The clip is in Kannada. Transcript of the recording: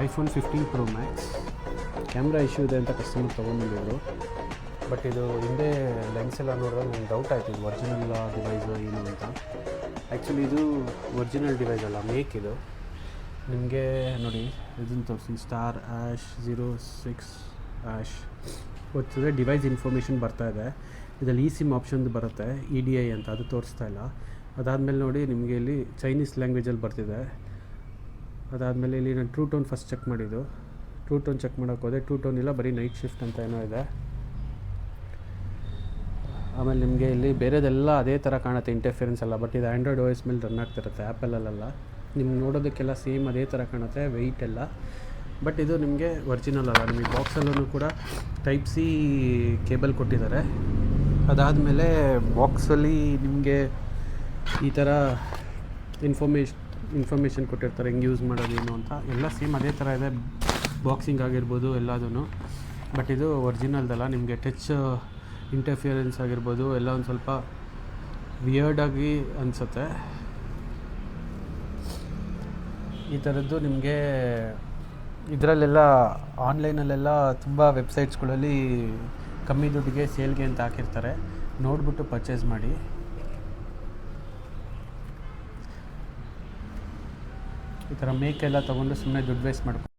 iPhone 15 Pro Max camera issue ಇದೆ ಅಂತ ಕಸ್ಟಮರ್ ತೊಗೊಂಡಿದ್ರು. ಬಟ್ ಇದು ಹಿಂದೆ ಲೆನ್ಸ್ ಎಲ್ಲ ನೋಡಿದ್ರೆ ನನಗೆ ಡೌಟ್ ಆಯಿತು, ಇದು ಒರಿಜಿನಲ್ ಡಿವೈಸು ಏನು ಅಂತ. ಆ್ಯಕ್ಚುಲಿ ಇದು ಒರಿಜಿನಲ್ ಡಿವೈಸ್ ಅಲ್ಲ, ಮೇಕ್ ಇದು. ನಿಮಗೆ ನೋಡಿ ಇದನ್ನು ತೋರಿಸಿ, ಸ್ಟಾರ್ #06 ಗೊತ್ತಿದೆ. ಡಿವೈಸ್ ಇನ್ಫಾರ್ಮೇಷನ್ ಬರ್ತಾಯಿದೆ. ಇದರಲ್ಲಿ ಸಿಮ್ ಆಪ್ಷನ್ದು ಬರುತ್ತೆ, EDI ಅಂತ, ಅದು ತೋರಿಸ್ತಾ ಇಲ್ಲ. ಅದಾದಮೇಲೆ ನೋಡಿ ನಿಮಗೆ ಇಲ್ಲಿ ಚೈನೀಸ್ ಲ್ಯಾಂಗ್ವೇಜಲ್ಲಿ ಬರ್ತಿದೆ. ಅದಾದಮೇಲೆ ಇಲ್ಲಿ ನಾನು ಟ್ರೂ ಟೋನ್ ಫಸ್ಟ್ ಚೆಕ್ ಮಾಡಿದ್ದು. ಟ್ರೂ ಟೋನ್ ಚೆಕ್ ಮಾಡೋಕ್ಕೆ ಹೋದೆ, ಟ್ರೂ ಟೋನ್ ಇಲ್ಲ, ಬರೀ ನೈಟ್ ಶಿಫ್ಟ್ ಅಂತ ಏನೋ ಇದೆ. ಆಮೇಲೆ ನಿಮಗೆ ಇಲ್ಲಿ ಬೇರೆದೆಲ್ಲ ಅದೇ ಥರ ಕಾಣುತ್ತೆ, ಇಂಟರ್ಫಿಯರೆನ್ಸ್ ಎಲ್ಲ. ಬಟ್ ಇದು ಆ್ಯಂಡ್ರಾಯ್ಡ್ OS ಮೇಲೆ ರನ್ ಆಗ್ತಿರುತ್ತೆ, ಆ್ಯಪಲಲ್ಲ. ನಿಮ್ಗೆ ನೋಡೋದಕ್ಕೆಲ್ಲ ಸೇಮ್ ಅದೇ ಥರ ಕಾಣುತ್ತೆ, ವೆಯ್ಟ್ ಎಲ್ಲ. ಬಟ್ ಇದು ನಿಮಗೆ ಒರಿಜಿನಲ್ ಅಲ್ಲ. ನಿಮಗೆ ಬಾಕ್ಸಲ್ಲೂ ಕೂಡ Type-C ಕೇಬಲ್ ಕೊಟ್ಟಿದ್ದಾರೆ. ಅದಾದಮೇಲೆ ಬಾಕ್ಸಲ್ಲಿ ನಿಮಗೆ ಈ ಥರ ಇನ್ಫಾರ್ಮೇಷನ್ ಕೊಟ್ಟಿರ್ತಾರೆ, ಹೆಂಗೆ ಯೂಸ್ ಮಾಡೋದೇನು ಅಂತ. ಎಲ್ಲ ಸೇಮ್ ಅದೇ ಥರ ಇದೆ, ಬಾಕ್ಸಿಂಗ್ ಆಗಿರ್ಬೋದು ಎಲ್ಲದೂ. ಬಟ್ ಇದು ಒರಿಜಿನಲ್ದಲ್ಲ. ನಿಮಗೆ ಟಚ್ ಇಂಟರ್ಫಿಯರೆನ್ಸ್ ಆಗಿರ್ಬೋದು ಎಲ್ಲ ಒಂದು ಸ್ವಲ್ಪ ವಿಯರ್ಡಾಗಿ ಅನಿಸುತ್ತೆ. ಈ ಥರದ್ದು ನಿಮಗೆ ಇದರಲ್ಲೆಲ್ಲ ಆನ್ಲೈನಲ್ಲೆಲ್ಲ ತುಂಬ ವೆಬ್ಸೈಟ್ಸ್ಗಳಲ್ಲಿ ಕಮ್ಮಿ ದುಡ್ಡಿಗೆ ಸೇಲ್ಗೆ ಅಂತ ಹಾಕಿರ್ತಾರೆ, ನೋಡಿಬಿಟ್ಟು ಪರ್ಚೇಸ್ ಮಾಡಿ. ಈ ಥರ ಮೇಕೆಲ್ಲ ತೊಗೊಂಡು ಸುಮ್ಮನೆ ದುಡ್ಡು ವೇಸ್ಟ್ ಮಾಡ್ಕೊಂಡು